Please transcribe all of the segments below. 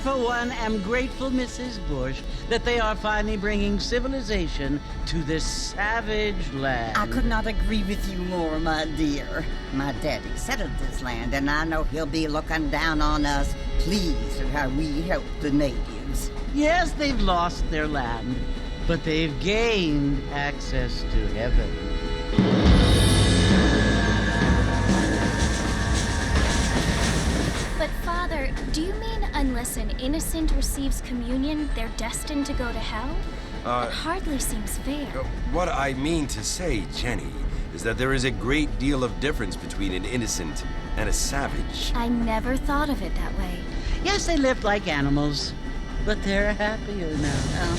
For one, am grateful, Mrs. Bush, that they are finally bringing civilization to this savage land. I could not agree with you more, my dear. My daddy settled this land, and I know he'll be looking down on us, pleased at how we help the natives. Yes, they've lost their land, but they've gained access to heaven. But, Father, do you mean unless an innocent receives communion, they're destined to go to hell? That hardly seems fair. What I mean to say, Jenny, is that there is a great deal of difference between an innocent and a savage. I never thought of it that way. Yes, they lived like animals, but they're happier now.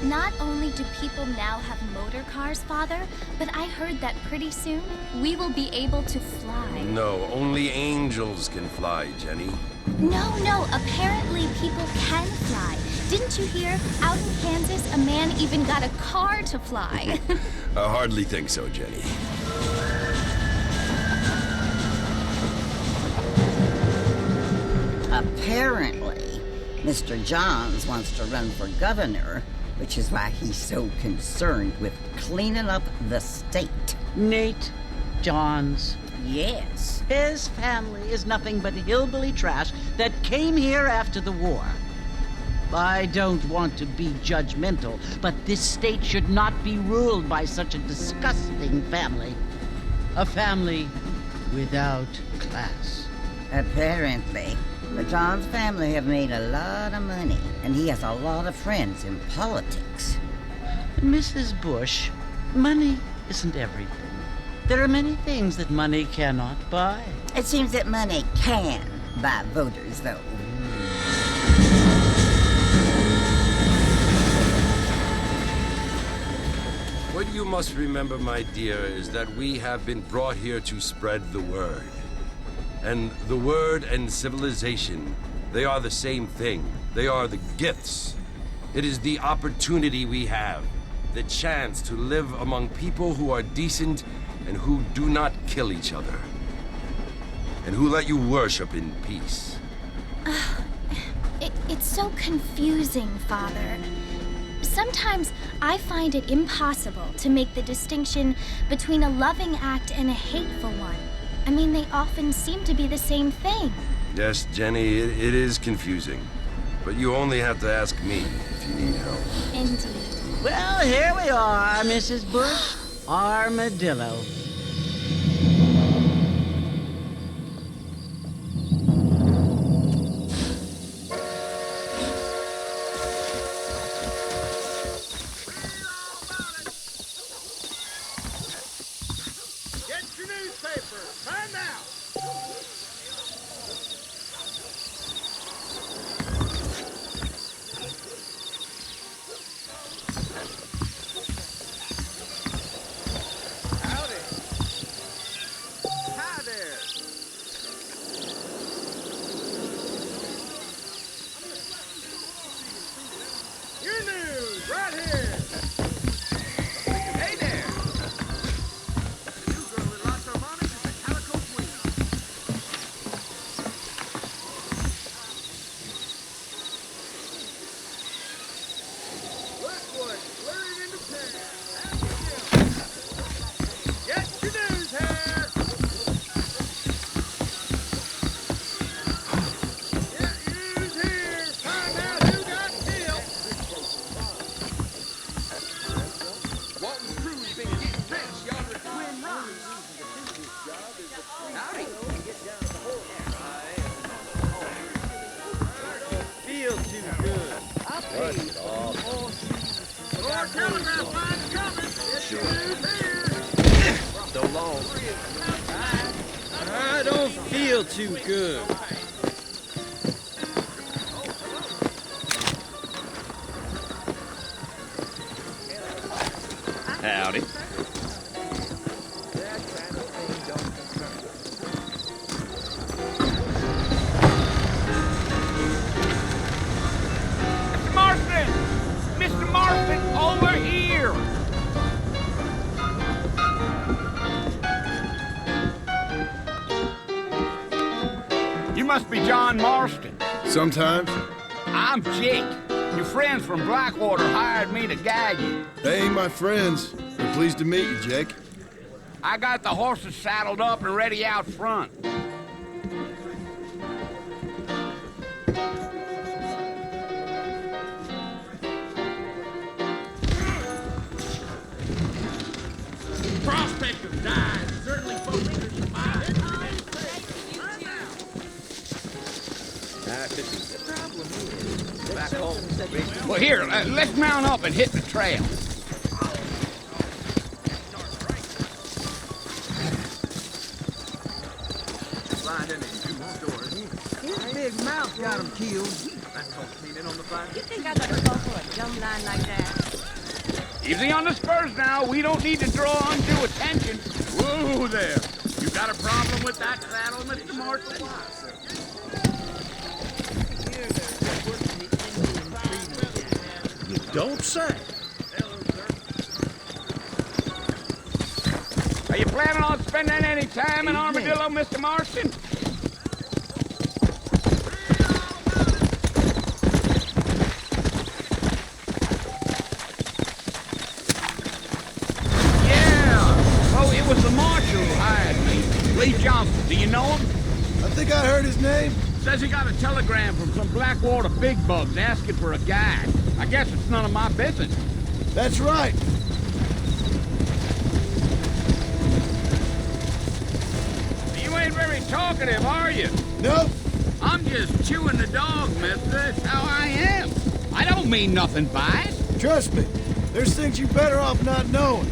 Not only do people now have motor cars, Father, but I heard that pretty soon we will be able to fly. No, only angels can fly, Jenny. No, apparently people can fly. Didn't you hear? Out in Kansas, a man even got a car to fly. I hardly think so, Jenny. Apparently, Mr. Johns wants to run for governor, which is why he's so concerned with cleaning up the state. Nate Johns. Yes. His family is nothing but hillbilly trash that came here after the war. I don't want to be judgmental, but this state should not be ruled by such a disgusting family. A family without class. Apparently. The Johns family have made a lot of money, and he has a lot of friends in politics. Mrs. Bush, money isn't everything. There are many things that money cannot buy. It seems that money can buy voters, though. What you must remember, my dear, is that we have been brought here to spread the word. And the word and civilization, they are the same thing. They are the gifts. It is the opportunity we have, the chance to live among people who are decent and who do not kill each other, and who let you worship in peace. It's so confusing, Father. Sometimes I find it impossible to make the distinction between a loving act and a hateful one. I mean, they often seem to be the same thing. Yes, Jenny, it is confusing. But you only have to ask me if you need help. Indeed. Well, here we are, Mrs. Bush. Armadillo. Right here! Hey there! You girl with lots So long. I don't feel too good. Howdy. Mr. Marston, over here! You must be John Marston. Sometimes. I'm Jake. Your friends from Blackwater hired me to guide you. They ain't my friends. I'm pleased to meet you, Jake. I got the horses saddled up and ready out front. Prospectors died. Certainly folks who survived. Back home. Well, here, let's mount up and hit the trail. His big mouth got him killed. That's all clean in on the fire. You think I got to fall for a dumb line like that? Easy on the spurs now. We don't need to draw undue attention. Whoa there. You got a problem with that saddle, Mr. Marston? You don't say. Are you planning on spending any time in Armadillo, Mr. Marston? It was the marshal who hired me. Lee Johnson, do you know him? I think I heard his name. Says he got a telegram from some Blackwater big bugs asking for a guide. I guess it's none of my business. That's right. You ain't very talkative, are you? Nope. I'm just chewing the dog, mister. That's how I am. I don't mean nothing by it. Trust me. There's things you're better off not knowing.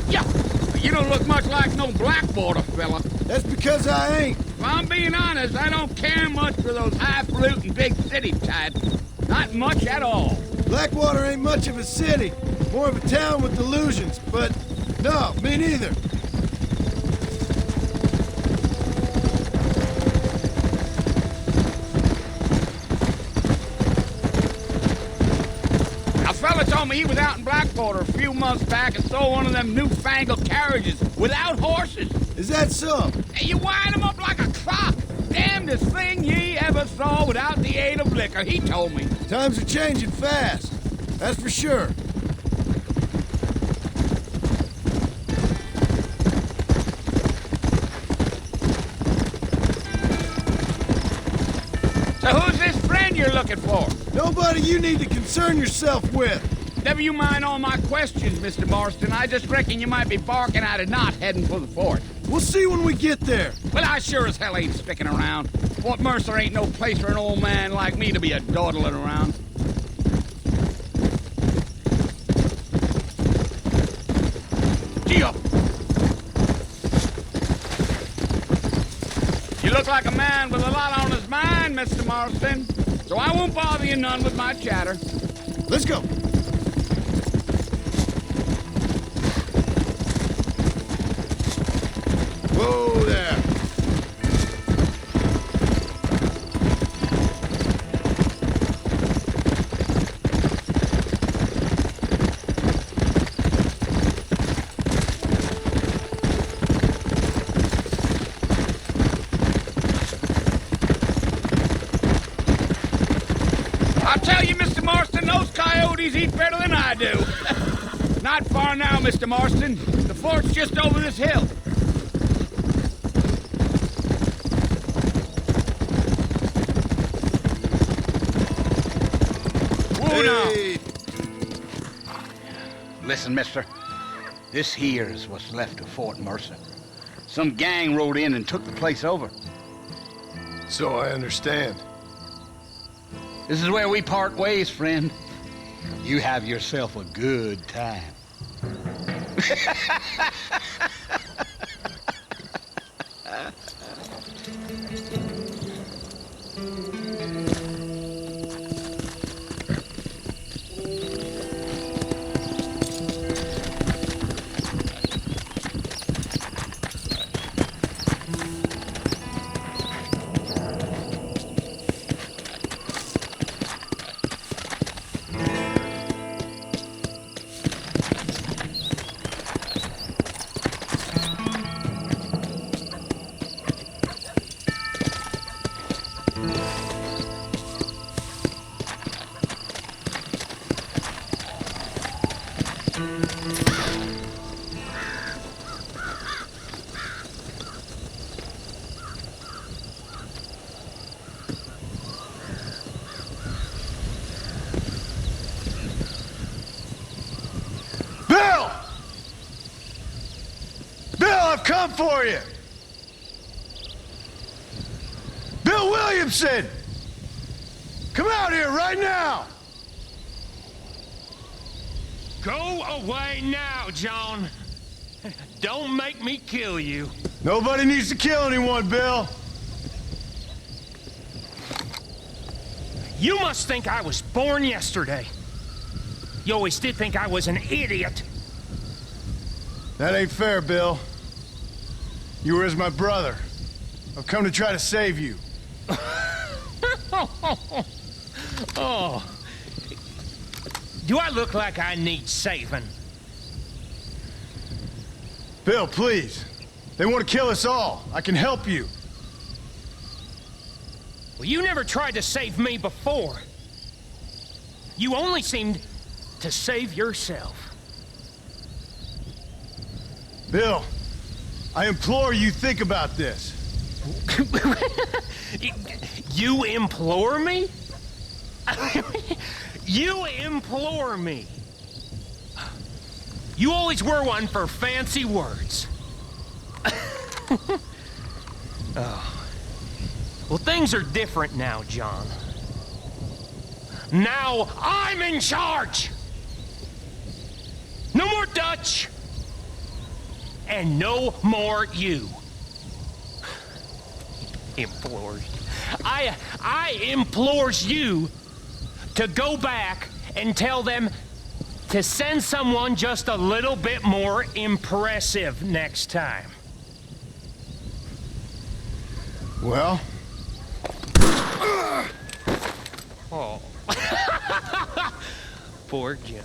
Yeah. You don't look much like no Blackwater fella. That's because I ain't. If I'm being honest, I don't care much for those highfalutin big city types. Not much at all. Blackwater ain't much of a city. More of a town with delusions, but no, me neither. A fella told me he was out in Blackwater a few months back and saw one of them newfangled carriages without horses. Is that so? Hey, you wind 'em up like a clock. Damnedest thing ye ever saw without the aid of liquor, he told me. Times are changing fast. That's for sure. So who's this friend you're looking for? Nobody you need to concern yourself with. Never you mind all my questions, Mr. Marston. I just reckon you might be barking at a knot heading for the fort. We'll see when we get there. Well, I sure as hell ain't sticking around. Fort Mercer ain't no place for an old man like me to be a dawdling around. Gee up! You look like a man with a lot on his mind, Mr. Marston. So I won't bother you none with my chatter. Let's go. Whoa there. I'll tell you, Mr. Marston, those coyotes eat better than I do. Not far now, Mr. Marston. The fort's just over this hill. Whoa now. Hey. Listen, mister. This here's what's left of Fort Mercer. Some gang rode in and took the place over. So I understand. This is where we part ways, friend. You have yourself a good time. I've come for you! Bill Williamson! Come out here right now! Go away now, John. Don't make me kill you. Nobody needs to kill anyone, Bill. You must think I was born yesterday. You always did think I was an idiot. That ain't fair, Bill. You were as my brother. I've come to try to save you. Oh. Do I look like I need saving? Bill, please. They want to kill us all. I can help you. Well, you never tried to save me before. You only seemed to save yourself. Bill, I implore you think about this. You implore me? You implore me. You always were one for fancy words. Oh. Well, things are different now, John. Now I'm in charge. No more Dutch. And no more you. Implores. I implores you to go back and tell them to send someone just a little bit more impressive next time. Well? Oh. Poor John.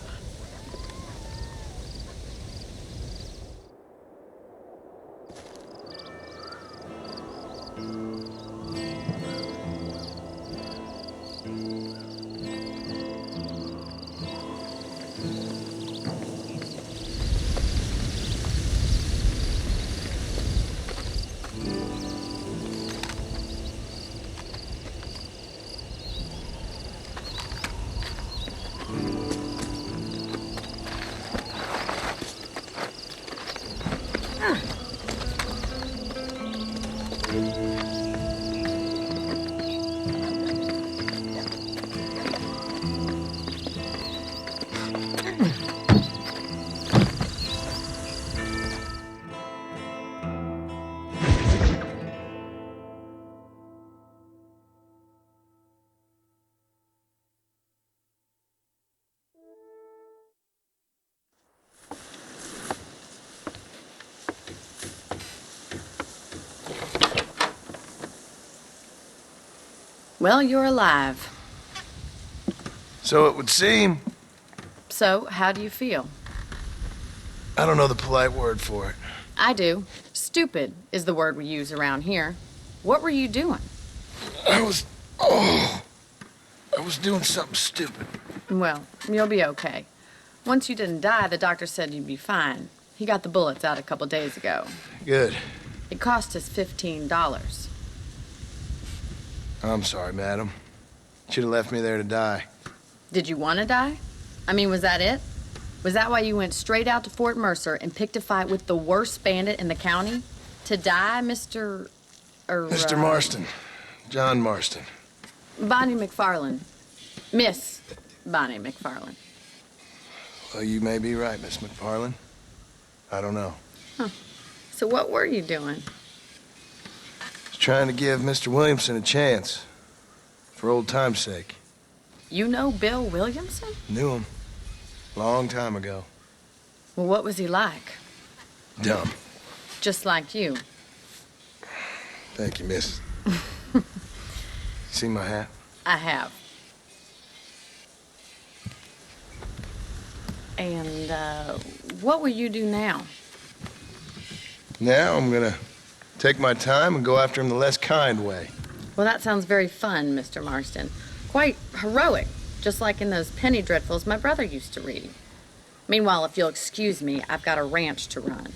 Well, you're alive. So it would seem. So, how do you feel? I don't know the polite word for it. I do. Stupid is the word we use around here. What were you doing? I was doing something stupid. Well, you'll be okay. Once you didn't die, the doctor said you'd be fine. He got the bullets out a couple days ago. Good. It cost us $15. I'm sorry, madam. Should have left me there to die. Did you want to die? I mean, was that it? Was that why you went straight out to Fort Mercer and picked a fight with the worst bandit in the county? To die, Mr. Mr. Marston. John Marston. Bonnie McFarlane. Miss Bonnie McFarlane. Well, you may be right, Miss McFarlane. I don't know. Huh. So what were you doing? Just trying to give Mr. Williamson a chance. For old time's sake. You know Bill Williamson? Knew him. Long time ago. Well, what was he like? Dumb. Just like you. Thank you, miss. See my hat? I have. And, what will you do now? Now I'm gonna take my time and go after him the less kind way. Well, that sounds very fun, Mr. Marston. Quite heroic, just like in those penny dreadfuls my brother used to read. Meanwhile, if you'll excuse me, I've got a ranch to run.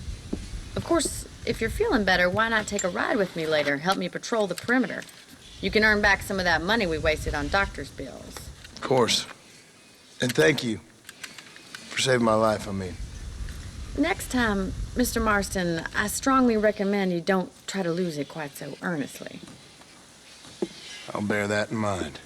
Of course, if you're feeling better, why not take a ride with me later and help me patrol the perimeter? You can earn back some of that money we wasted on doctor's bills. Of course. And thank you for saving my life, I mean. Next time, Mr. Marston, I strongly recommend you don't try to lose it quite so earnestly. I'll bear that in mind.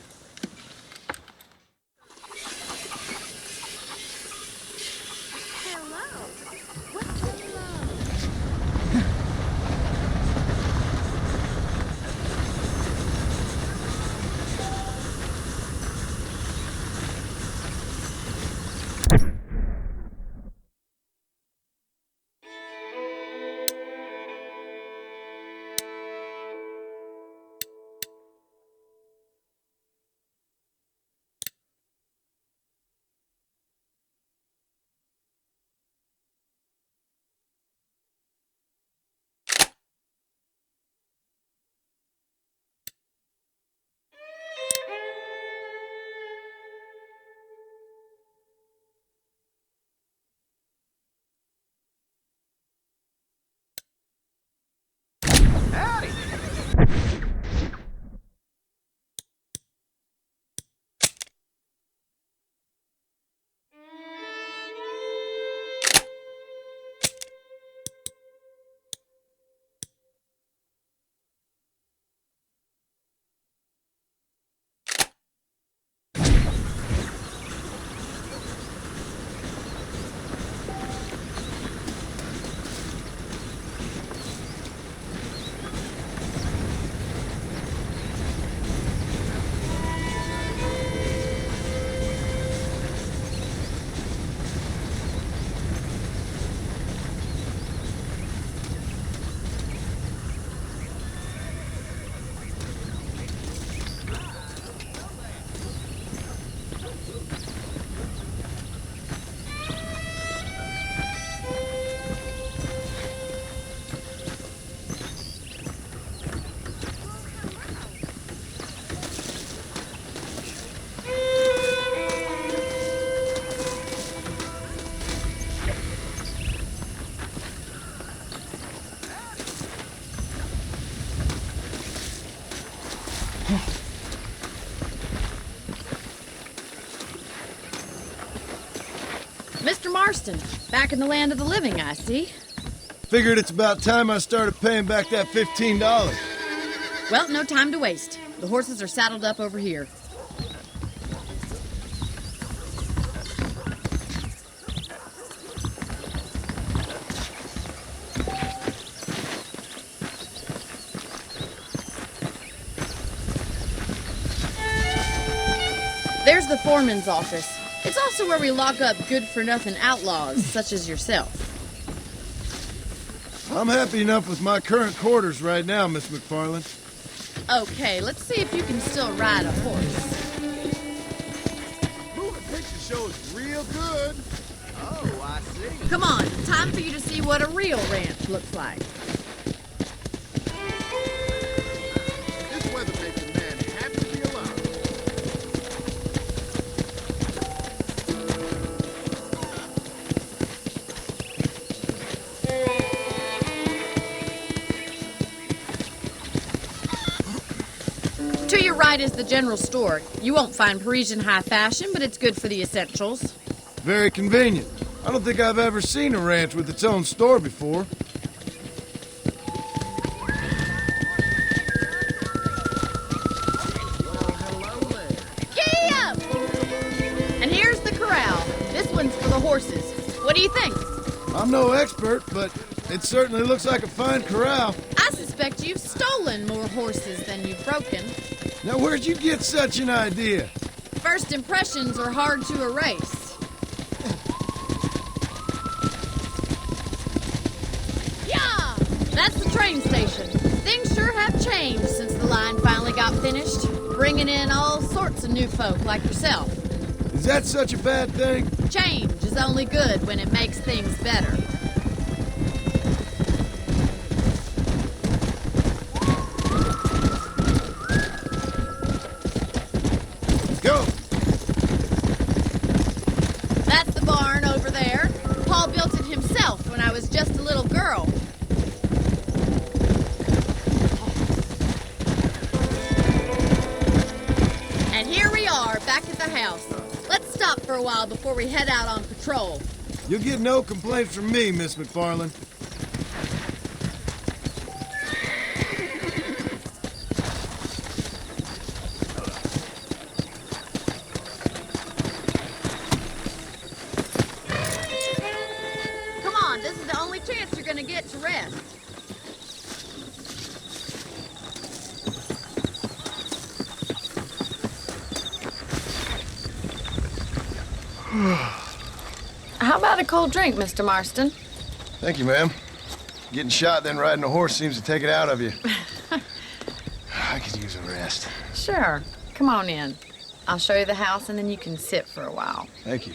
Mr. Marston, back in the land of the living, I see. Figured it's about time I started paying back that $15. Well, no time to waste. The horses are saddled up over here. There's the foreman's office. It's also where we lock up good-for-nothing outlaws, such as yourself. I'm happy enough with my current quarters right now, Miss McFarlane. Okay, let's see if you can still ride a horse. Moving picture show is real good. Oh, I see. Come on, time for you to see what a real ranch looks like. This weather makes a man happy to be alive. To your right is the general store. You won't find Parisian high fashion, but it's good for the essentials. Very convenient. I don't think I've ever seen a ranch with its own store before. horses. What do you think? I'm no expert, but it certainly looks like a fine corral. I suspect you've stolen more horses than you've broken. Now, where'd you get such an idea? First impressions are hard to erase. Yeah! That's the train station. Things sure have changed since the line finally got finished, bringing in all sorts of new folk like yourself. Is that such a bad thing? Change is only good when it makes things better. Go! That's the barn over there. Paul built it himself when I was just a little girl. And here we are, back at the house. Let's stop for a while before we head out on patrol. You'll get no complaints from me, Miss McFarland. Come on, this is the only chance you're gonna get to rest. How about a cold drink, Mr. Marston? Thank you, ma'am. Getting shot, then riding a horse seems to take it out of you. I could use a rest. Sure. Come on in. I'll show you the house and then you can sit for a while. Thank you.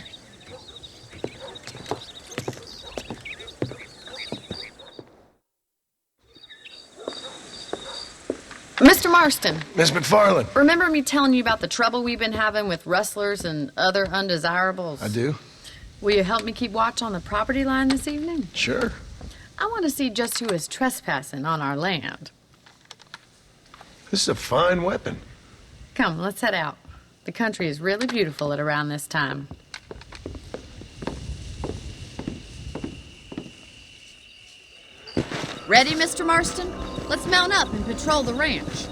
Mr. Marston, Miss McFarland. remember me telling you about the trouble we've been having with rustlers and other undesirables? I do? Will you help me keep watch on the property line this evening? Sure. I want to see just who is trespassing on our land. This is a fine weapon. Come, let's head out. The country is really beautiful at around this time. Ready, Mr. Marston? Let's mount up and patrol the ranch.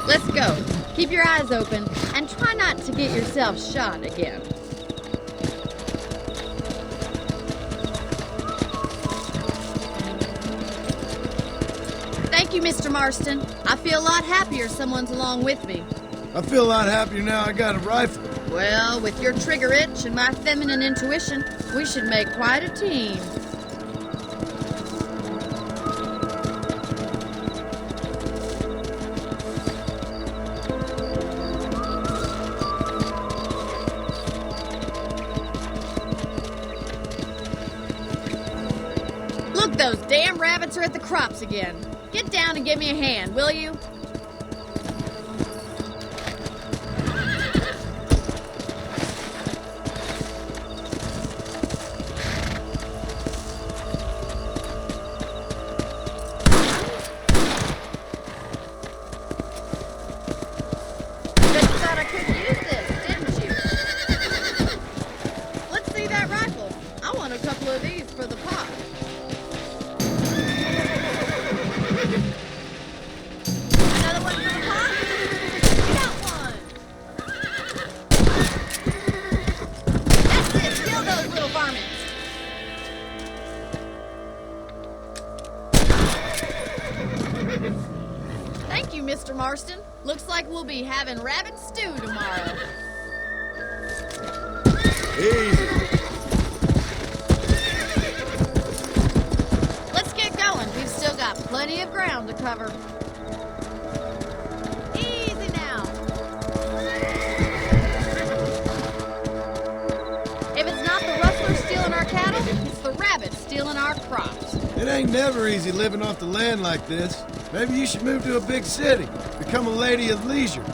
Let's go. Keep your eyes open and try not to get yourself shot again. Thank you, Mr. Marston. I feel a lot happier someone's along with me. I feel a lot happier now I got a rifle. Well, with your trigger itch and my feminine intuition, we should make quite a team. Look, those damn rabbits are at the crops again. Get down and give me a hand, will you? Bet you thought I couldn't use this, didn't you? Let's see that rifle. I want a couple of these for the pot. Another one for the pot? We got one. That's it. Kill those little varmints. Thank you, Mr. Marston. Looks like we'll be having rabbit stew tomorrow. Easy. Let's get going. We've still got plenty of ground to cover. Easy now. If it's not the rustlers stealing our cattle, it's the rabbits stealing our crops. It ain't never easy living off the land like this. Maybe you should move to a big city. Become a lady of leisure.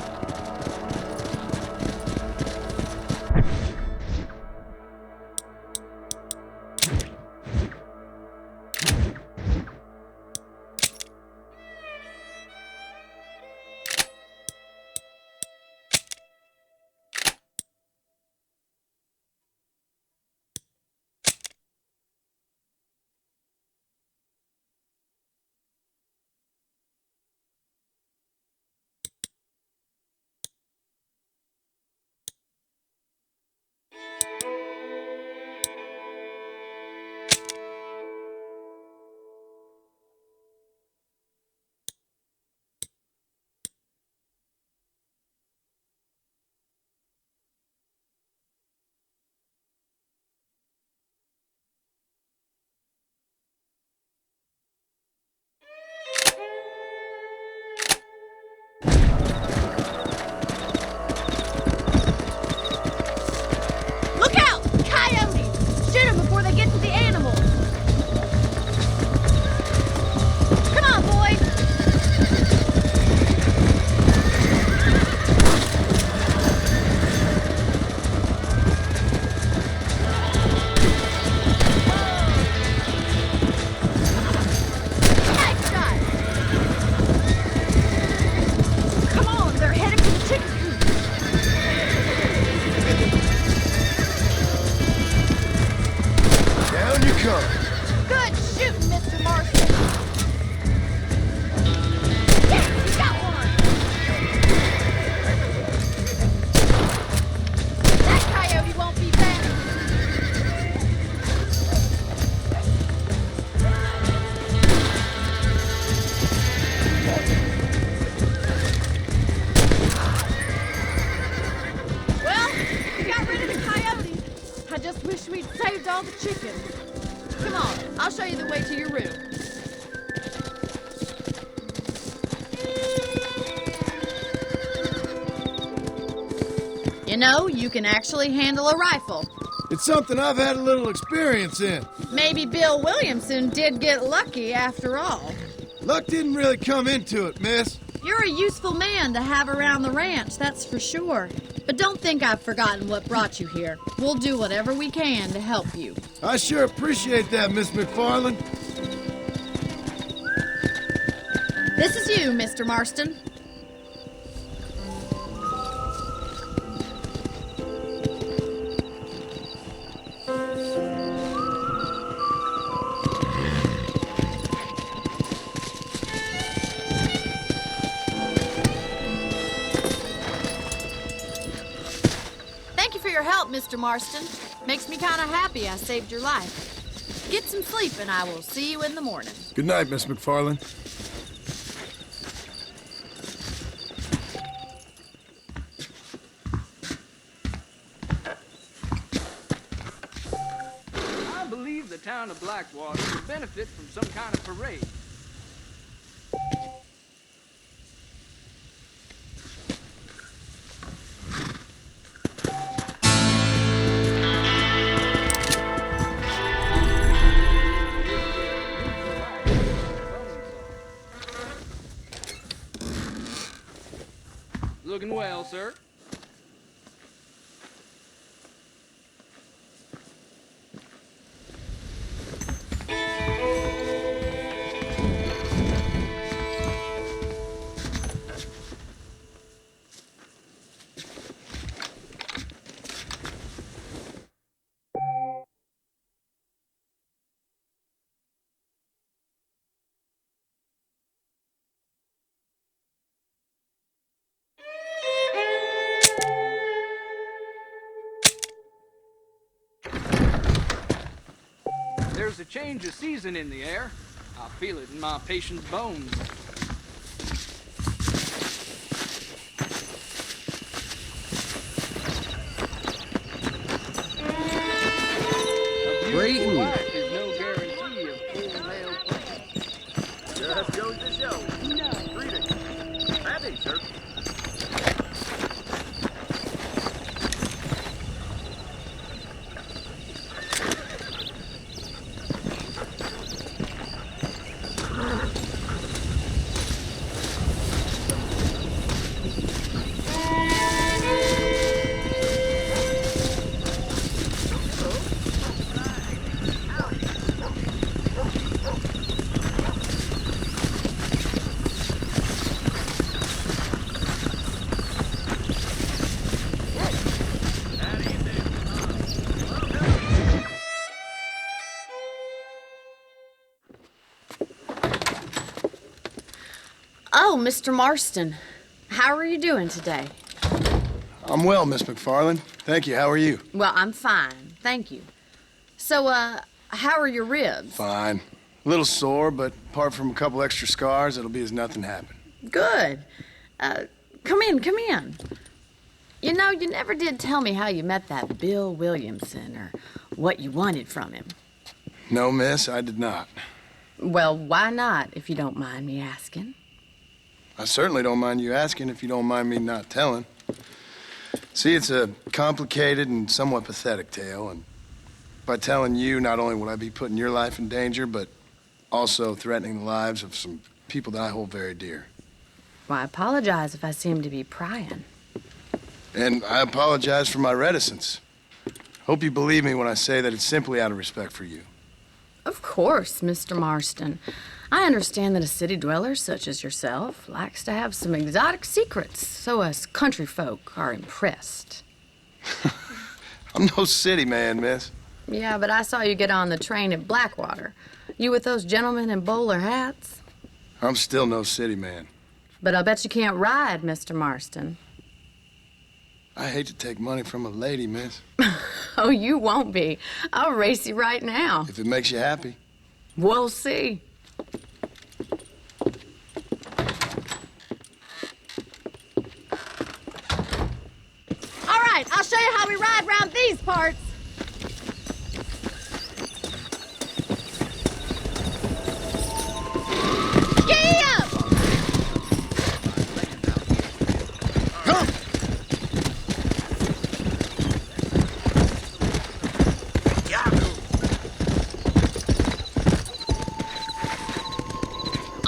all the chickens. Come on, I'll show you the way to your room. You know, you can actually handle a rifle. It's something I've had a little experience in. Maybe Bill Williamson did get lucky after all. Luck didn't really come into it, miss. You're a useful man to have around the ranch, that's for sure. But don't think I've forgotten what brought you here. We'll do whatever we can to help you. I sure appreciate that, Miss McFarland. This is you, Mr. Marston. Mr. Marston. Makes me kind of happy I saved your life. Get some sleep and I will see you in the morning. Good night, Miss McFarland. I believe the town of Blackwater would benefit from some kind of parade. Looking well, sir. There's a change of season in the air. I feel it in my patient's bones. Greetings. Wife is no guarantee of full male pleasure. Just goes to show. Greetings. Happy, sir. Oh, Mr. Marston. How are you doing today? I'm well, Miss McFarland. Thank you. How are you? Well, I'm fine. Thank you. So, how are your ribs? Fine. A little sore, but apart from a couple extra scars, it'll be as nothing happened. Good. Come in. You know, you never did tell me how you met that Bill Williamson or what you wanted from him. No, miss, I did not. Well, why not, if you don't mind me asking? I certainly don't mind you asking if you don't mind me not telling. See, it's a complicated and somewhat pathetic tale, and by telling you, not only will I be putting your life in danger, but also threatening the lives of some people that I hold very dear. Well, I apologize if I seem to be prying. And I apologize for my reticence. Hope you believe me when I say that it's simply out of respect for you. Of course, Mr. Marston. I understand that a city dweller such as yourself likes to have some exotic secrets, so us country folk are impressed. I'm no city man, miss. Yeah, but I saw you get on the train at Blackwater. You with those gentlemen in bowler hats? I'm still no city man. But I'll bet you can't ride, Mr. Marston. I hate to take money from a lady, miss. Oh, you won't be. I'll race you right now. If it makes you happy. We'll see. All right, I'll show you how we ride around these parts.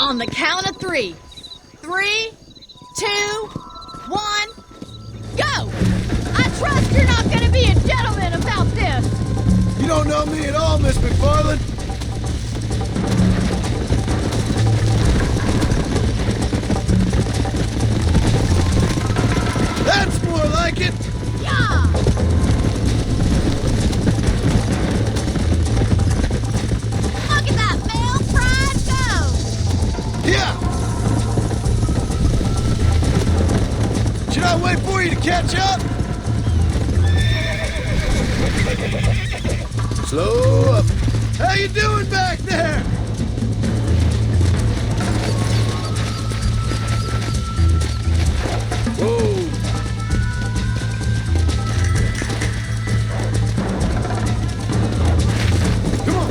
On the count of 3. 3, 2, 1, go! I trust you're not gonna be a gentleman about this! You don't know me at all, Miss McFarland. That's more like it! Yeah! Look at that male pride go! Yeah! Should I wait for you to catch up? Slow up. How you doing back there? Whoa. Come on.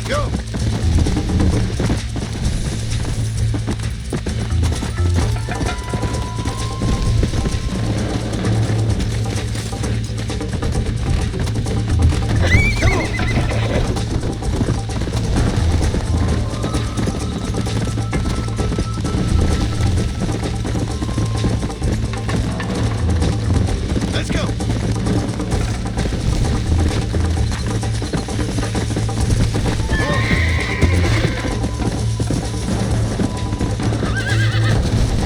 Go. Come on. Let's go.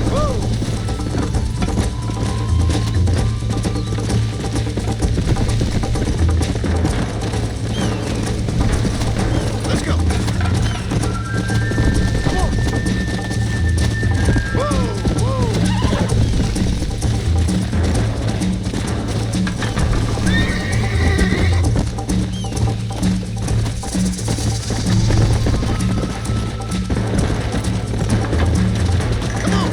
Whoa. Let's go. Come on. Whoa, whoa. Come on.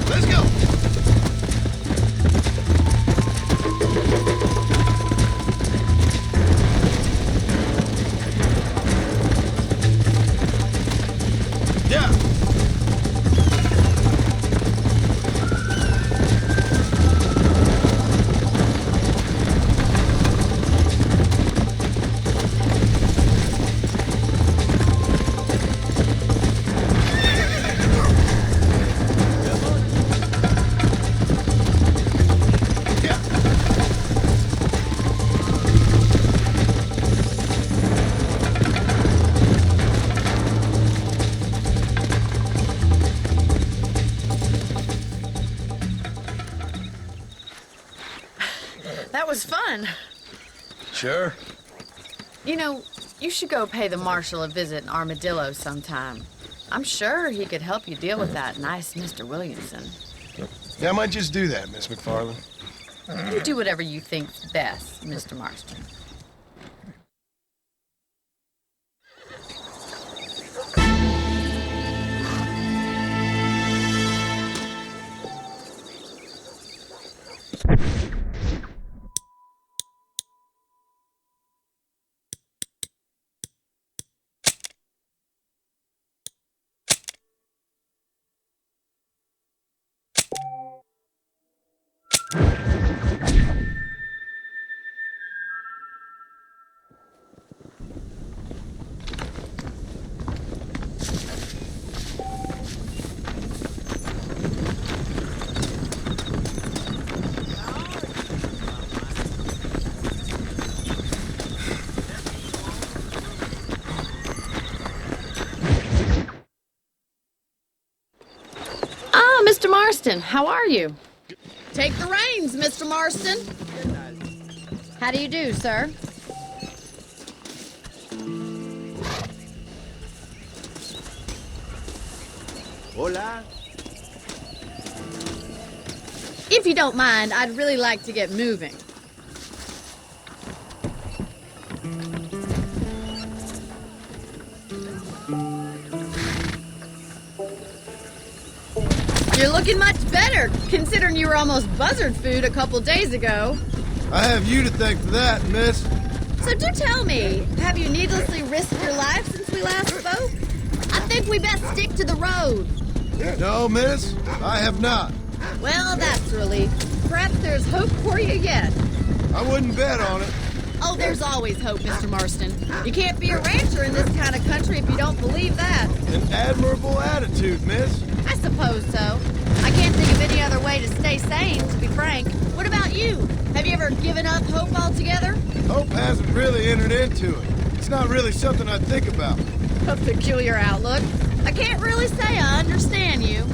Let's go. Yeah. Yeah. That was fun. Sure. You know, you should go pay the marshal a visit in Armadillo sometime. I'm sure he could help you deal with that nice Mr. Williamson. Yeah, I might just do that, Miss McFarland. You do whatever you think's best, Mr. Marston. Mr. Marston, how are you? Take the reins, Mr. Marston. How do you do, sir? Hola. If you don't mind, I'd really like to get moving. You're looking much better, considering you were almost buzzard food a couple days ago. I have you to thank for that, miss. So do tell me, have you needlessly risked your life since we last spoke? I think we best stick to the road. No, miss, I have not. Well, that's a relief. Perhaps there's hope for you yet. I wouldn't bet on it. Oh, there's always hope, Mr. Marston. You can't be a rancher in this kind of country if you don't believe that. An admirable attitude, miss. I suppose so. I can't think of any other way to stay sane, to be frank. What about you? Have you ever given up hope altogether? Hope hasn't really entered into it. It's not really something I think about. A peculiar outlook. I can't really say I understand you.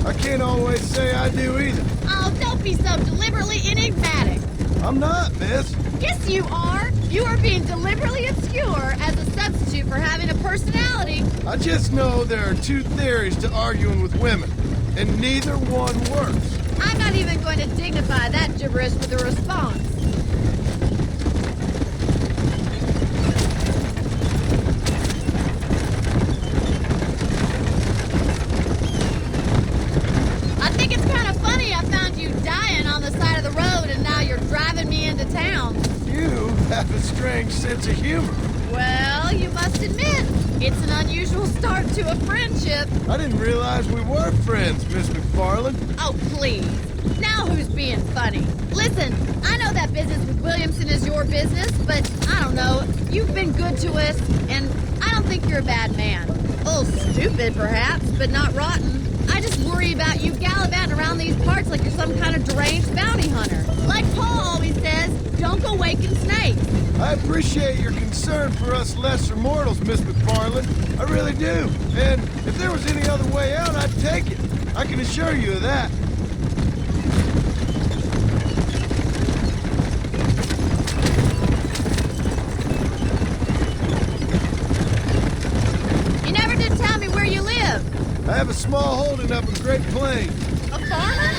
I can't always say I do either. Oh, don't be so deliberately enigmatic. I'm not, miss. Yes, you are. You are being deliberately obscure as a substitute for having a personality. I just know there are two theories to arguing with women, and neither one works. I'm not even going to dignify that gibberish with a response. I think it's kind of funny I found you dying on the side of the road and now you're driving me into town. You have a strange sense of humor. Well, you must admit, it's an unusual start to a friendship. I didn't realize we were friends, Miss McFarland. Oh, please. Now who's being funny? Listen, I know that business with Williamson is your business, but I don't know. You've been good to us, and I don't think you're a bad man. A little stupid, perhaps, but not rotten. I just worry about you gallivanting around these parts like you're some kind of deranged bounty hunter. Like Paul always says, don't go waking snakes. I appreciate your concern for us lesser mortals, Miss McFarland. I really do. And if there was any other way out, I'd take it. I can assure you of that. You never did tell me where you live. I have a small holding up in Great Plains. A farmer?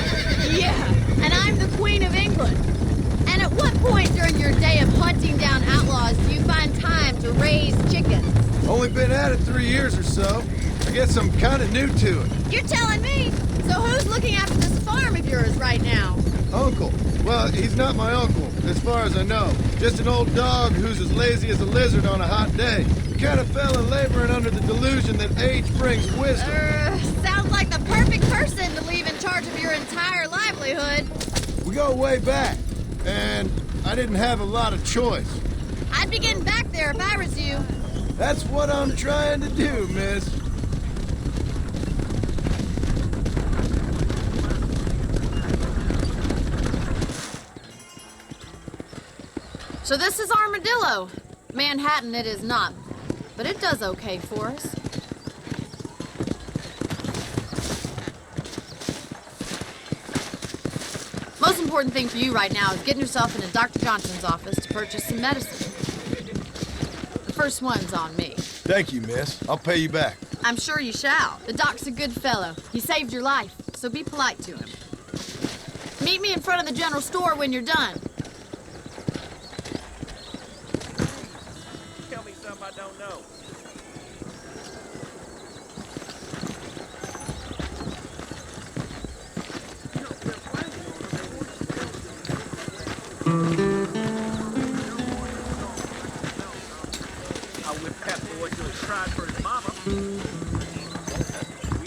Yeah, and I'm the Queen of England. And at what point during your day of hunting down outlaws do you find time to raise chickens? Only been at it 3 years or so. I guess I'm kind of new to it. You're telling me? So who's looking after this farm of yours right now? Uncle. Well, he's not my uncle, as far as I know. Just an old dog who's as lazy as a lizard on a hot day. He kind of fell in laboring under the delusion that age brings wisdom. Sounds like the perfect person to leave in charge of your entire livelihood. We go way back, and I didn't have a lot of choice. I'd be getting back there if I was you. That's what I'm trying to do, miss. So this is Armadillo. Manhattan it is not, but it does okay for us. Most important thing for you right now is getting yourself into Dr. Johnson's office to purchase some medicine. The first one's on me. Thank you, miss. I'll pay you back. I'm sure you shall. The doc's a good fellow. He saved your life, so be polite to him. Meet me in front of the general store when you're done. Tell me something I don't know.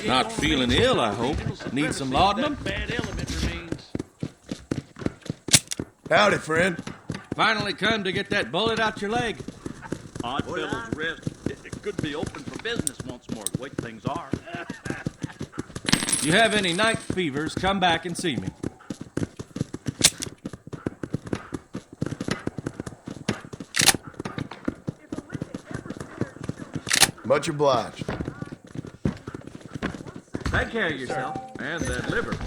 Not feeling ill, I hope. Need some laudanum? Howdy, friend. Finally come to get that bullet out your leg. Odd fellow's rest. It could be open for business once more, the way things are. You have any night fevers, come back and see me. Much obliged. Take care of yourself and that liver.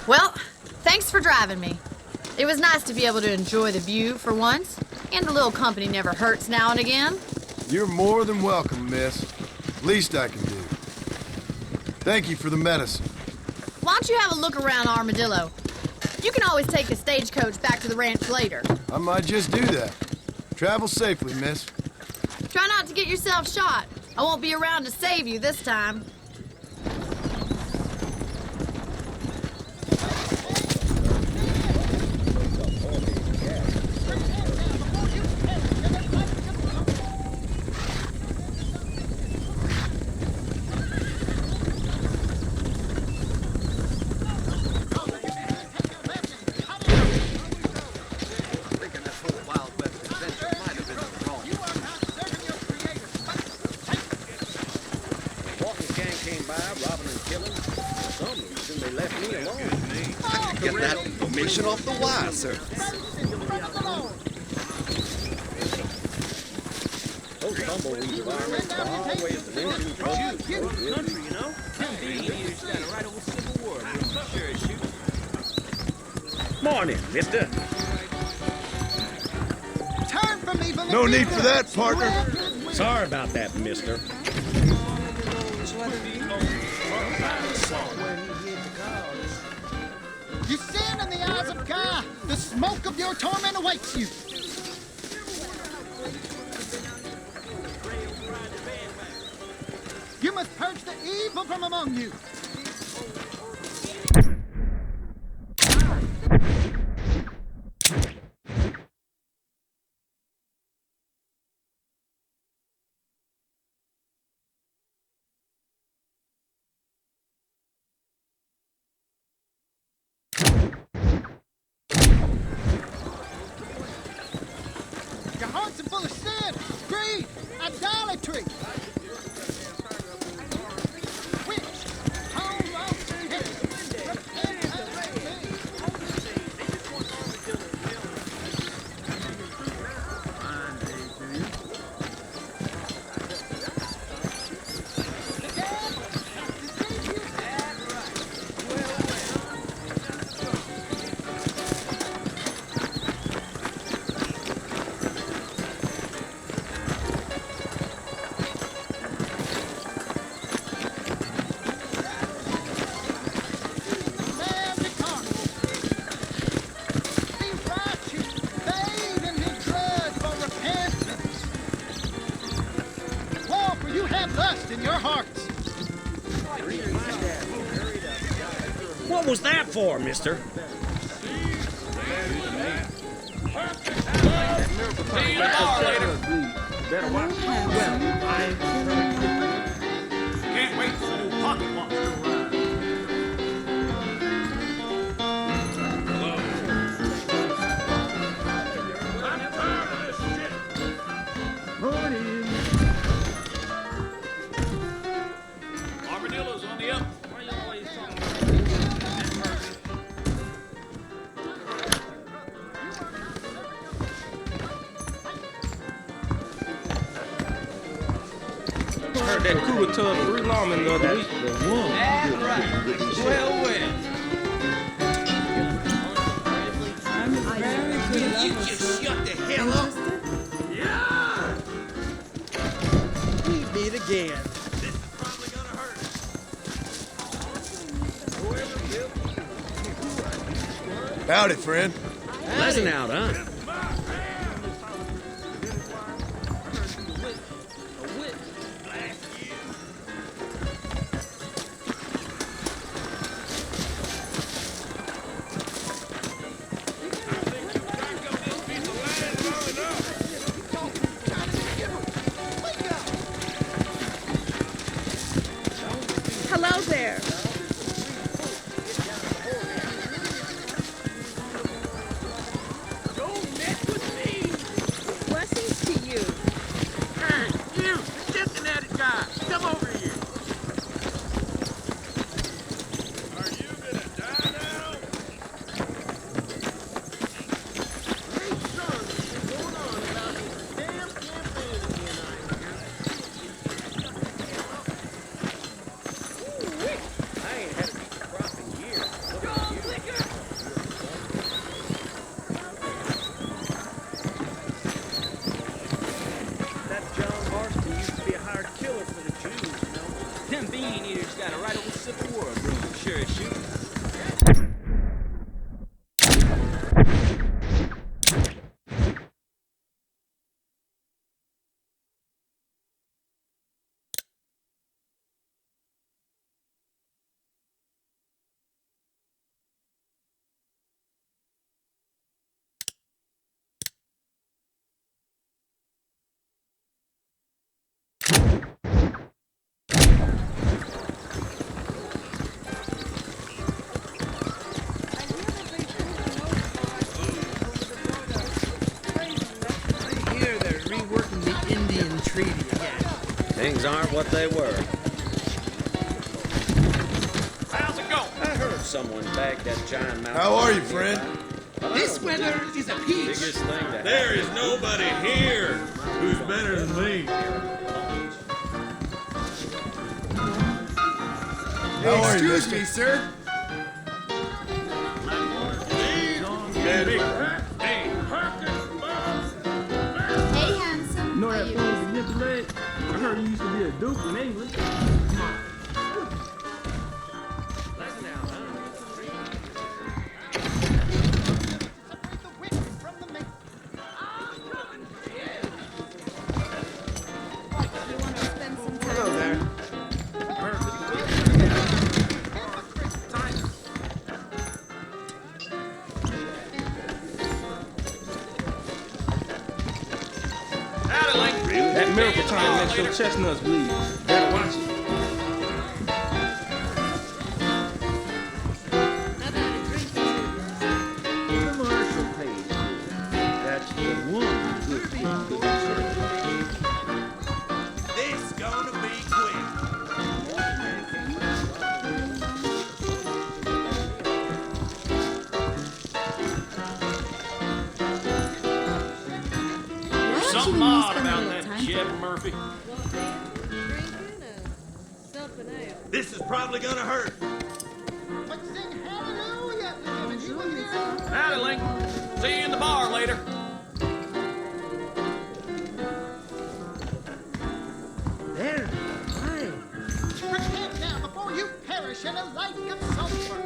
Well, thanks for driving me. It was nice to be able to enjoy the view for once, and a little company never hurts now and again. You're more than welcome, miss. Least I can do. Thank you for the medicine. Why don't you have a look around Armadillo? You can always take the stagecoach back to the ranch later. I might just do that. Travel safely, miss. Try not to get yourself shot. I won't be around to save you this time. Get that information off the wire surface. Those tumbleweeds of ours are always mentioned country, you know? Morning, mister. Turn from me, No need for that, partner. Sorry about that, mister. You sin in the eyes of God. The smoke of your torment awaits you. You must purge the evil from among you. Your hearts are full of sin, greed, idolatry. What was that for, mister? Can't wait for the pocket watch to arrive. I'm tired of this shit. Morning. Armadillo's on the up. Why are you always talking Heard that cooler tub 3 lawmen the other week. That's right. Well, well. You just shut the hell up. Yeah. We meet again. This is probably gonna hurt. Howdy, friend. Pleasant out, huh? Hello there. treaty again. Things aren't what they were. How's it going? I heard someone bagged that giant mountain. How are you, friend? This weather is a peach. Biggest thing to There is nobody here who's better than me. Excuse me, sir. Daddy. Hey, handsome. Know How that you fool with the nipple leg? I heard he used to be a duke in England. Come on. Hello there. Howdy, Link. That miracle time makes your chestnuts bleed. Better watch it. Commercial page. That's the one good thing to deserve. This gonna be quick. Something odd about that Jeb Murphy. This is probably gonna hurt. Howdy, Link. See you in the bar later. There. Hey. Repent now before you perish in a lake of sulfur.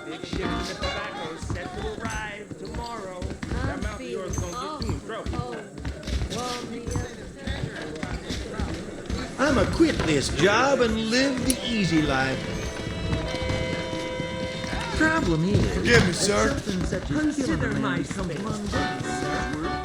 Big shipment of tobacco set to arrive tomorrow. That mouth of yours is gonna get you in trouble. I'ma quit this job and live the easy life. Problem is, Forgive me, sir. something such as consider myself mundane, sir.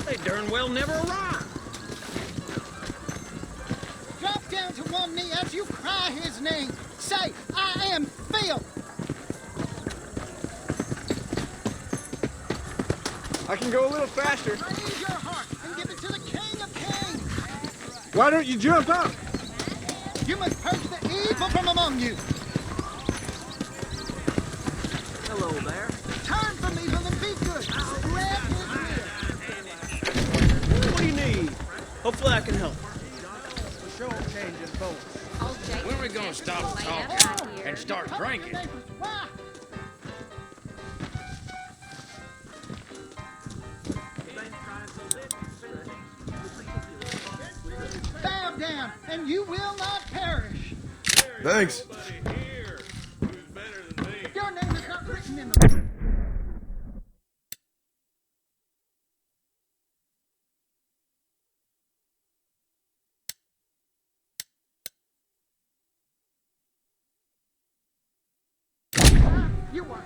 They darn well never arrived. Drop down to one knee as you cry his name. Say, I am Phil. I can go a little faster. Raise your heart and give it to the King of Kings. Why don't you jump up? You must purge the evil from among you. Hello there. Turn from evil and be good. Spread his will. What do you need? Hopefully I can help. Show changing folks. When are we gonna stop talking and start drinking? Why? Bow down, and you will not perish. Thanks. Your name is not written in the... You are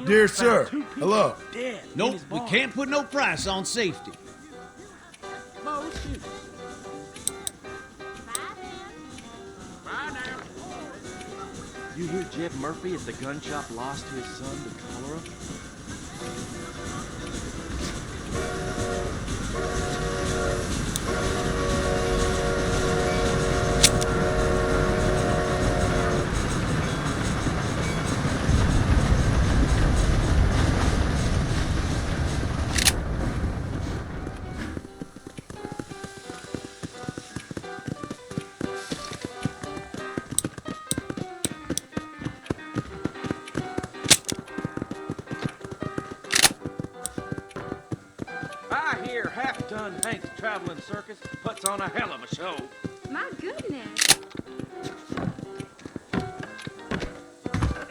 Dear sir, hello. Nope, we can't put no price on safety. You hear Jeb Murphy at the gun shop lost his son to cholera? I hear half-ton Hank's traveling circus puts on a hell of a show. My goodness.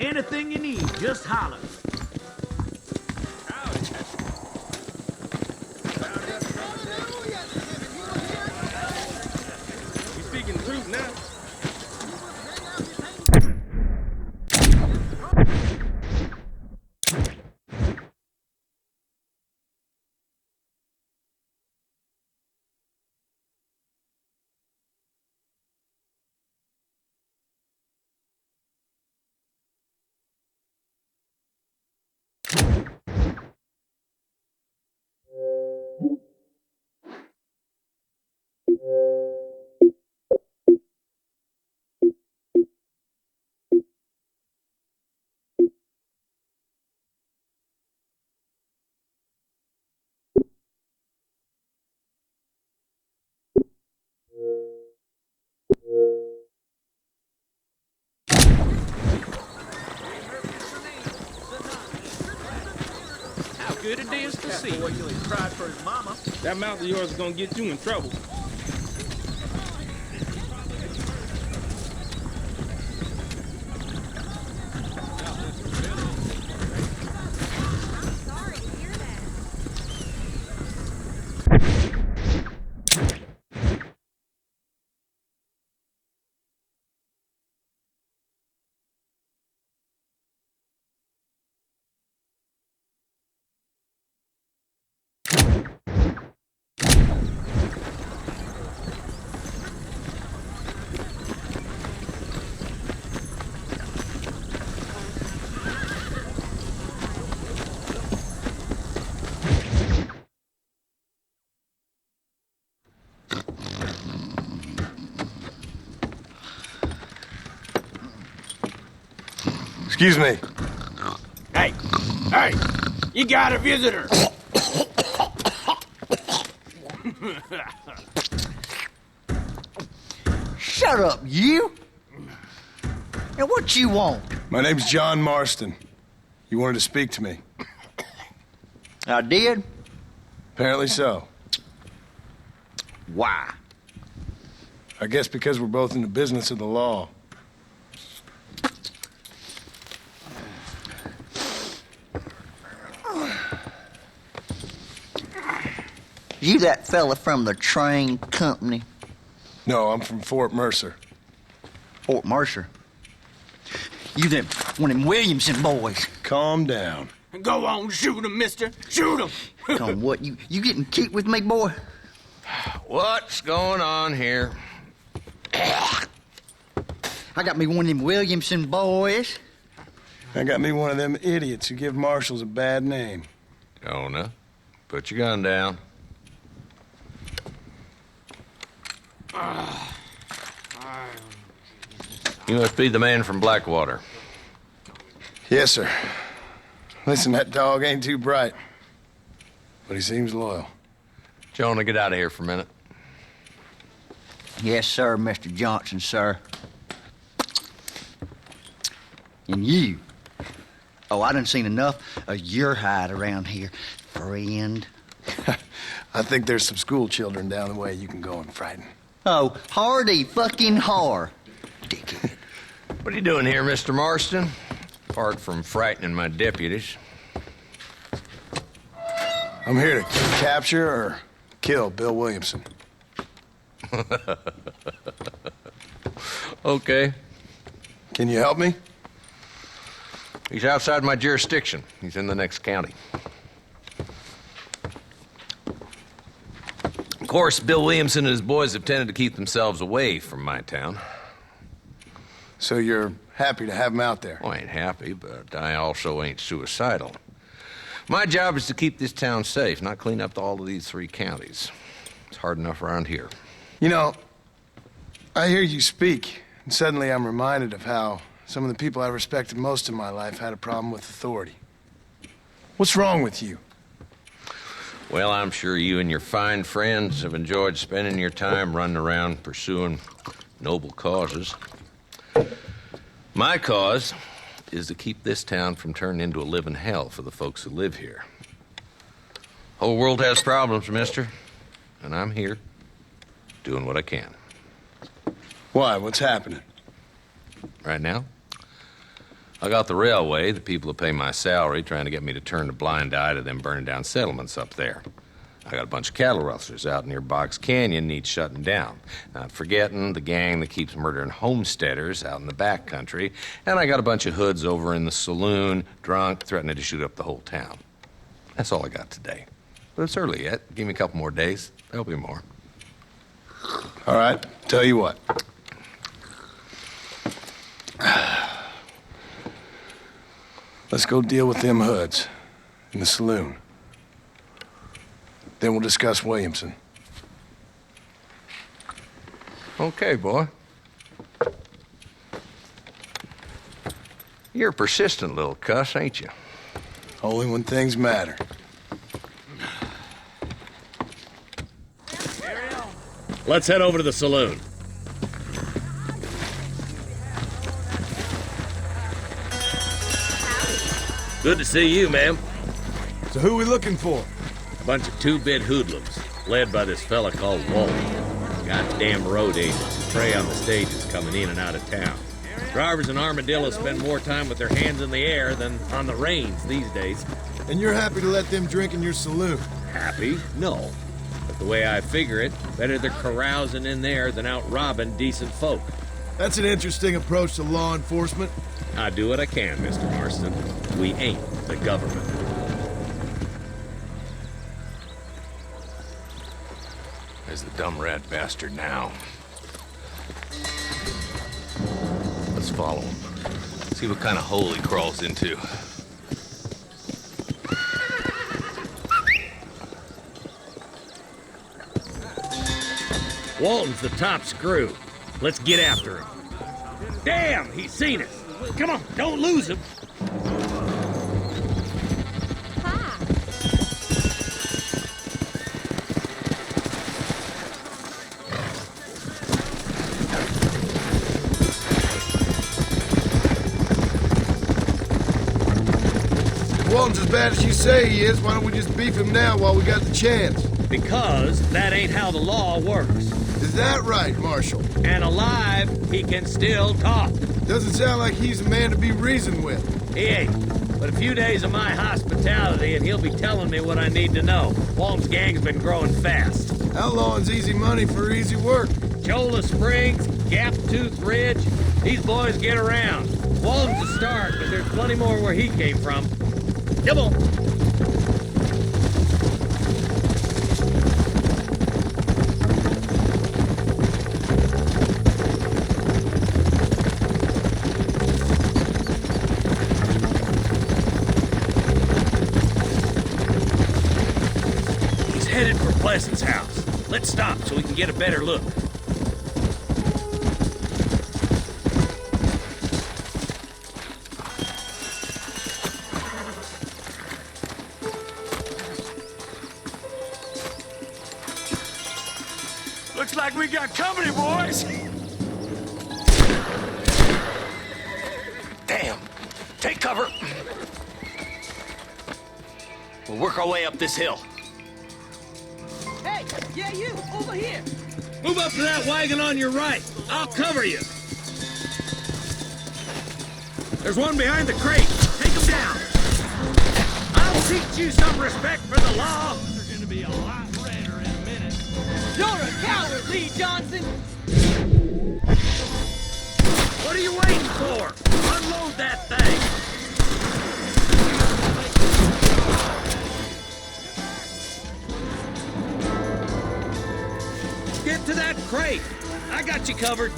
Anything you need, just holler. He's speaking the truth now. How good it is to see. Boy, till he cried for his mama. That mouth of yours is gonna get you in trouble. Excuse me. Hey, you got a visitor. Shut up, you! And what you want? My name's John Marston. You wanted to speak to me. I did? Apparently so. Why? I guess because we're both in the business of the law. You that fella from the train company? No, I'm from Fort Mercer. Fort Mercer? You them one of them Williamson boys. Calm down. Go on, shoot him, mister. Shoot him. Come on, what, you getting cute with me, boy? What's going on here? I got me one of them Williamson boys. I got me one of them idiots who give marshals a bad name. Jonah, put your gun down. You must be the man from Blackwater. Yes, sir. Listen, that dog ain't too bright, but he seems loyal. Jonah, get out of here for a minute. Yes, sir, Mr. Johnson, sir. And you. Oh, I done seen enough of your hide around here, friend. I think there's some school children down the way you can go and frighten. Oh, hardy fucking har. Dickhead. What are you doing here, Mr. Marston? Apart from frightening my deputies. I'm here to capture or kill Bill Williamson. Okay. Can you help me? He's outside my jurisdiction. He's in the next county. Of course, Bill Williamson and his boys have tended to keep themselves away from my town. So you're happy to have him out there? Well, I ain't happy, but I also ain't suicidal. My job is to keep this town safe, not clean up all of these 3 counties. It's hard enough around here. You know, I hear you speak, and suddenly I'm reminded of how some of the people I respected most in my life had a problem with authority. What's wrong with you? Well, I'm sure you and your fine friends have enjoyed spending your time running around pursuing noble causes. My cause is to keep this town from turning into a living hell for the folks who live here. Whole world has problems, mister, and I'm here doing what I can. Why? What's happening? Right now, I got the railway, the people who pay my salary, trying to get me to turn a blind eye to them burning down settlements up there. I got a bunch of cattle rustlers out near Box Canyon needs shutting down. Not forgetting the gang that keeps murdering homesteaders out in the back country. And I got a bunch of hoods over in the saloon, drunk, threatening to shoot up the whole town. That's all I got today. But it's early yet. Give me a couple more days. There'll be more. All right, tell you what. Let's go deal with them hoods in the saloon. Then we'll discuss Williamson. Okay, boy. You're a persistent little cuss, ain't you? Only when things matter. Let's head over to the saloon. Good to see you, ma'am. So who are we looking for? A bunch of 2-bit hoodlums, led by this fella called Walt. Goddamn road agents who prey on the stages coming in and out of town. Drivers in Armadillo spend more time with their hands in the air than on the reins these days. And you're happy to let them drink in your saloon? Happy? No. But the way I figure it, better they're carousing in there than out robbing decent folk. That's an interesting approach to law enforcement. I do what I can, Mr. Marston. We ain't the government. There's the dumb rat bastard now. Let's follow him. See what kind of hole he crawls into. Walton's the top screw. Let's get after him. Damn, he's seen us. Come on, don't lose him. Walton's as bad as you say he is. Why don't we just beef him now while we got the chance? Because that ain't how the law works. Is that right, Marshal? And alive, he can still talk. Doesn't sound like he's a man to be reasoned with. He ain't. But a few days of my hospitality and he'll be telling me what I need to know. Walton's gang's been growing fast. Outlawing's easy money for easy work. Cholla Springs, Gap Tooth Ridge, these boys get around. Walton's a start, but there's plenty more where he came from. Come on. He's headed for Pleasant's house. Let's stop so we can get a better look. Looks like we got company, boys. Damn. Take cover. We'll work our way up this hill. Hey, yeah, you, over here. Move up to that wagon on your right. I'll cover you. There's one behind the crate. Take him down. I'll teach you some respect for the law. They're gonna be a lot redder in a minute. You're a coward, Lee Johnson. What are you waiting for? Unload that thing. crate. I got you covered.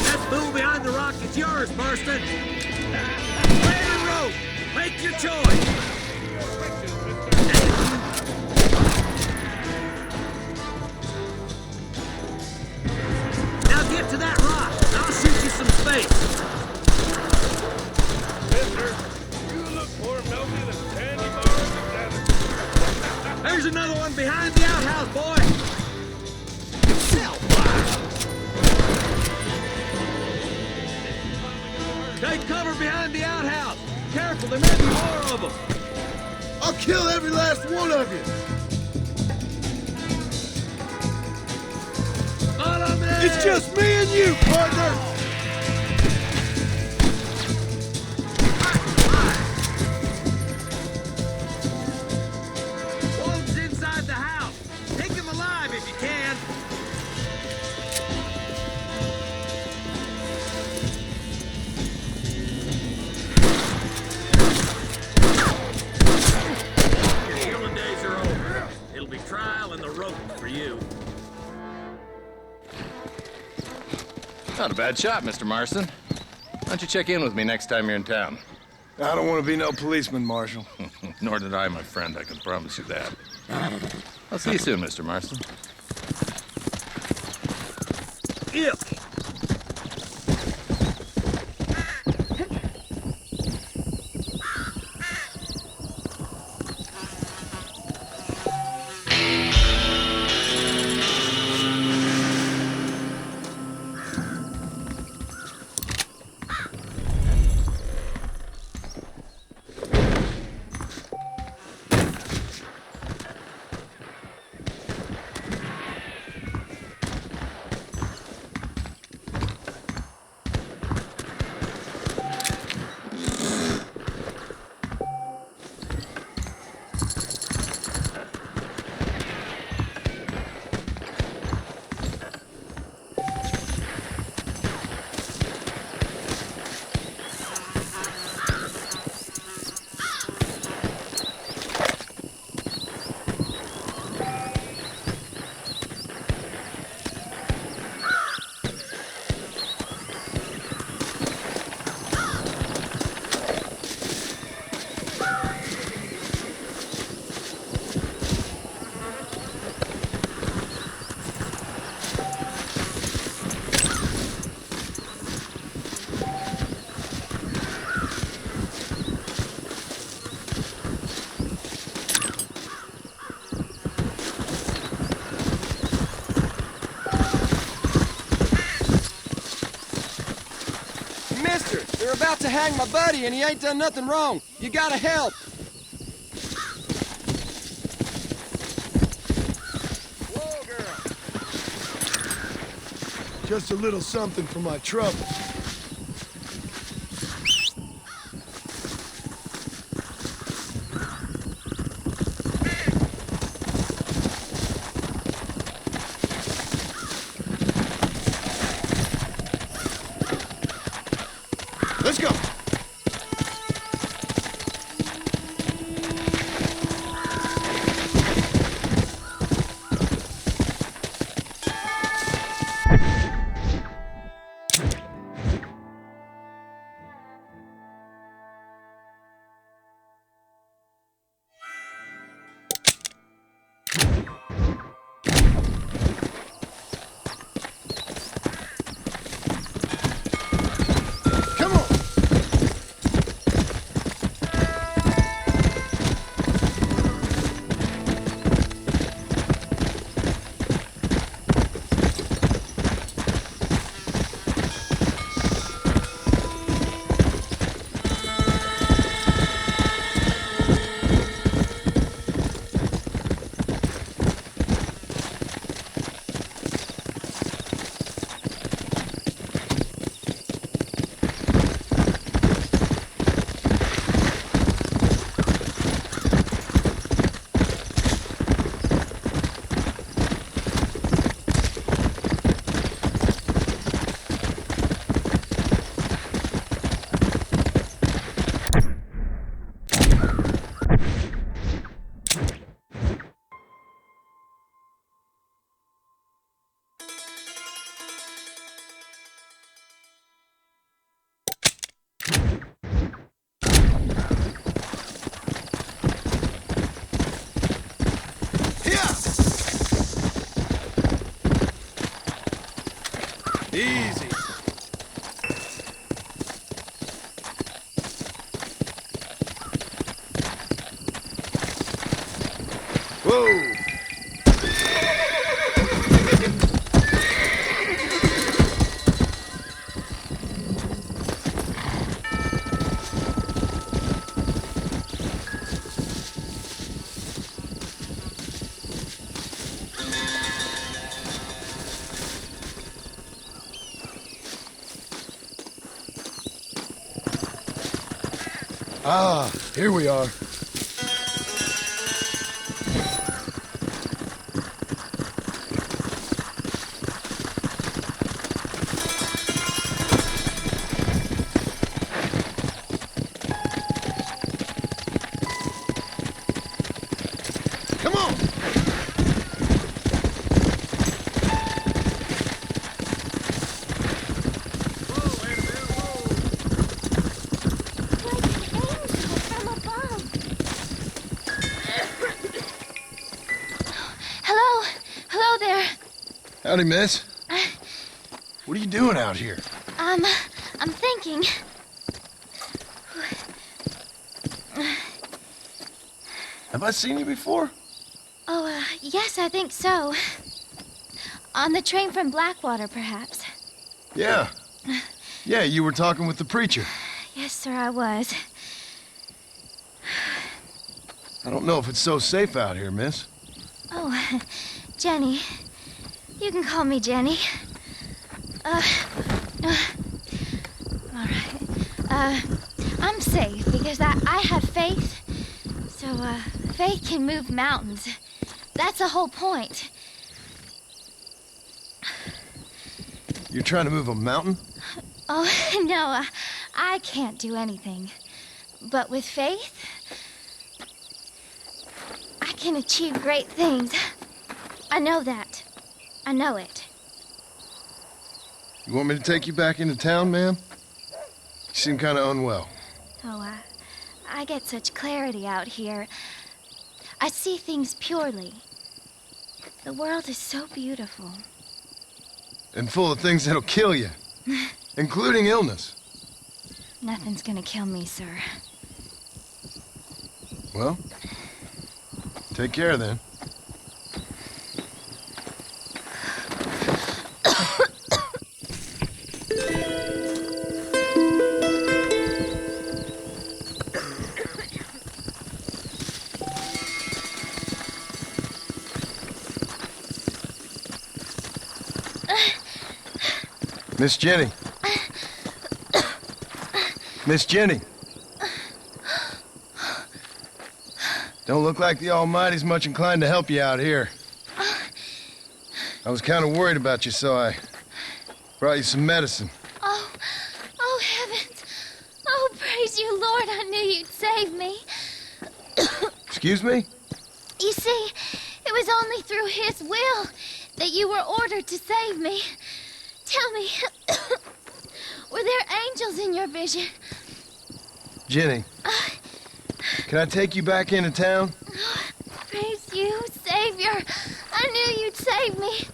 That fool behind the rock is yours, Marston. Play the road. Make your choice. Now get to that rock, and I'll shoot you some space. Mister, you look more nosy than candy bars together. There's another one behind the outhouse, boy. Take cover behind the outhouse. Careful, there may be more of them. I'll kill every last one of you. Follow me. It's just me and you, partner. One's inside the house. Take him alive if you can. Your killing days are over. It'll be trial and the rope for you. Not a bad shot, Mr. Marston. Why don't you check in with me next time you're in town? I don't want to be no policeman, Marshal. Nor did I, my friend. I can promise you that. I'll see you soon, Mr. Marston. Yep. They're about to hang my buddy, and he ain't done nothing wrong. You gotta help. Whoa, girl. Just a little something for my trouble. Let's go. Whoa! Ah, here we are. Come on! Hello? Hello there. Howdy, miss. What are you doing out here? I'm thinking. Have I seen you before? Oh, yes, I think so. On the train from Blackwater, perhaps. Yeah. Yeah, you were talking with the preacher. Yes, sir, I was. I don't know if it's so safe out here, miss. Oh, Jenny. You can call me Jenny. All right. I'm safe because I have faith. So, faith can move mountains. That's the whole point. You're trying to move a mountain? Oh, no, I can't do anything. But with faith, I can achieve great things. I know that. I know it. You want me to take you back into town, ma'am? You seem kind of unwell. Oh, I get such clarity out here. I see things purely. The world is so beautiful. And full of things that'll kill you, including illness. Nothing's gonna kill me, sir. Well, take care then. Miss Jenny. Miss Jenny. Don't look like the Almighty's much inclined to help you out here. I was kind of worried about you, so I brought you some medicine. Oh, heavens. Oh, praise you, Lord. I knew you'd save me. Excuse me? You see, it was only through his will that you were ordered to save me. Tell me, were there angels in your vision? Jenny, can I take you back into town? Praise you, Savior. I knew you'd save me.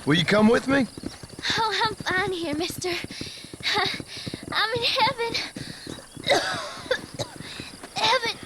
Will you come with me? Oh, I'm fine here, mister. I'm in heaven. Heaven.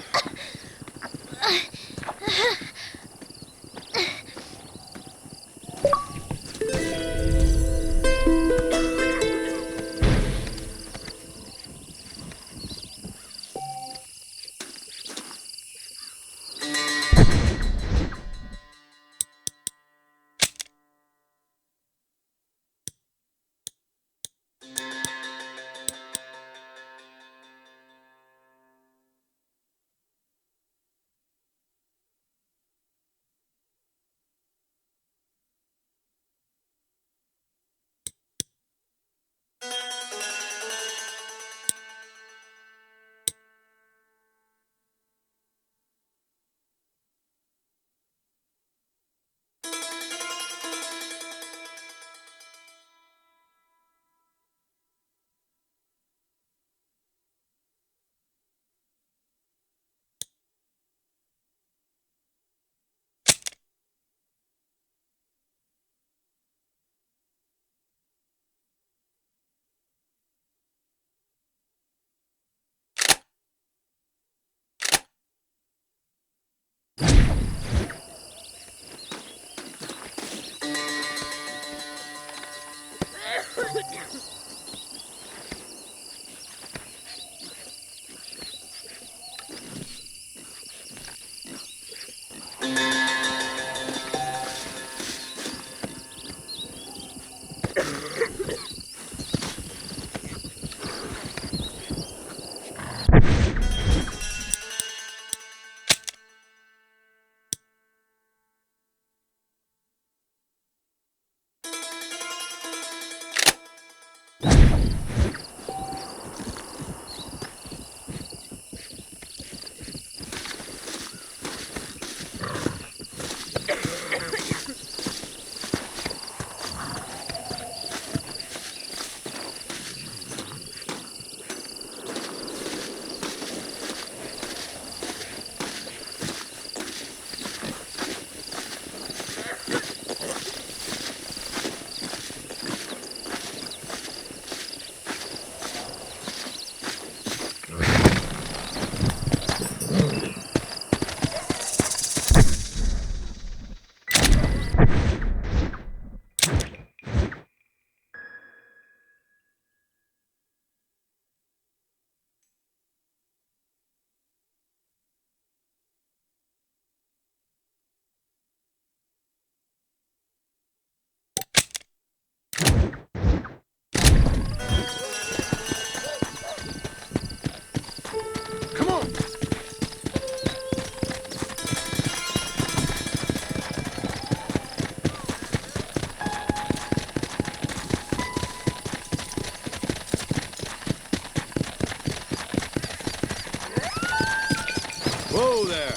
there.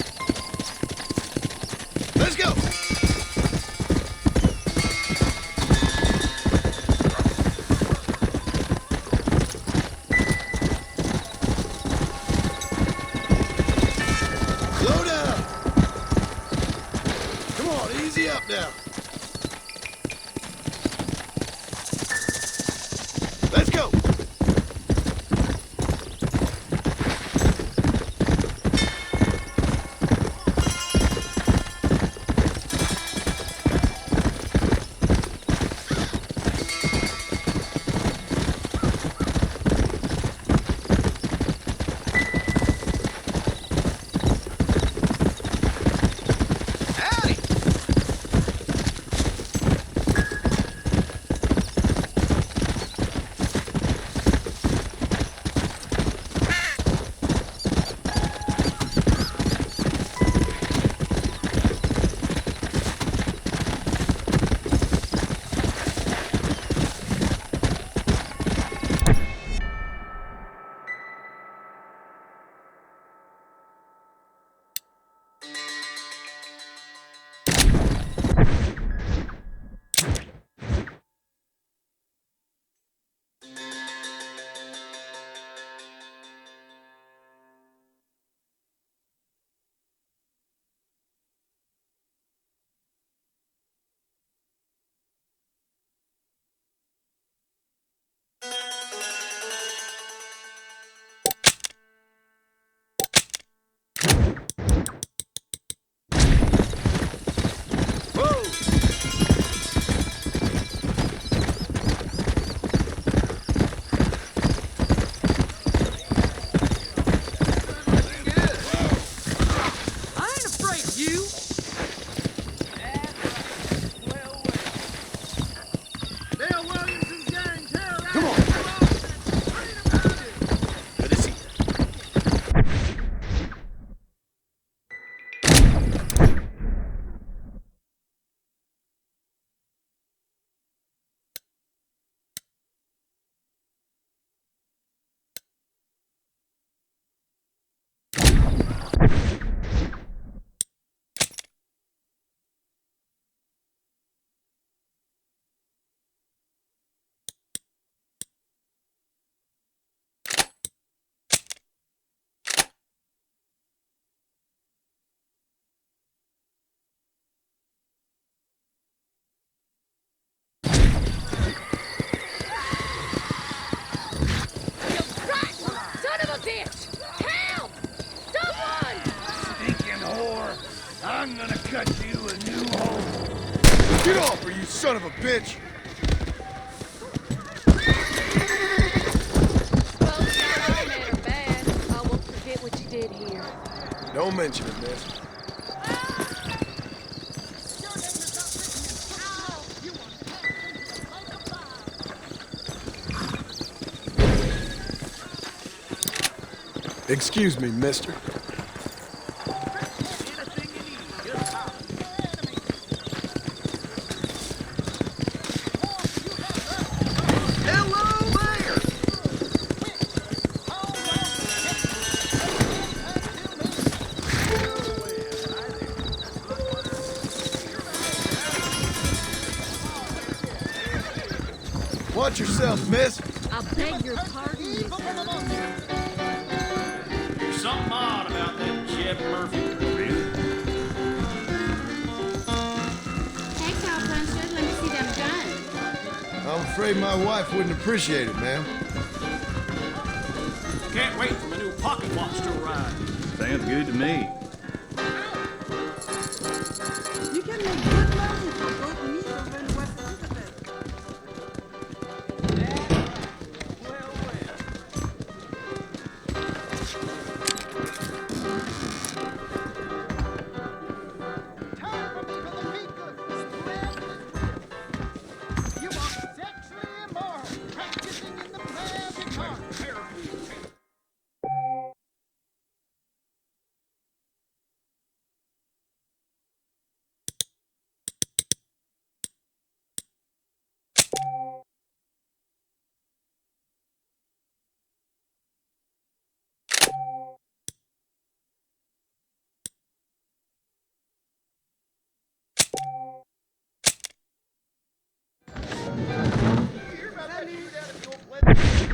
Let's go. Slow down. Come on, easy up now. Let's go. I'm gonna cut you a new hole. Get off her, you son of a bitch! Well, all men are bad. I won't forget what you did here. Don't mention it, miss. Excuse me, mister. Watch yourself, miss. I beg your pardon, Mr. There's something odd about that Jeff Murphy, really. Hey, cowpuncher, let me see them guns. I'm afraid my wife wouldn't appreciate it, ma'am. Can't wait for my new pocket watch to arrive. Sounds good to me. You can make good money for both me and what Bye.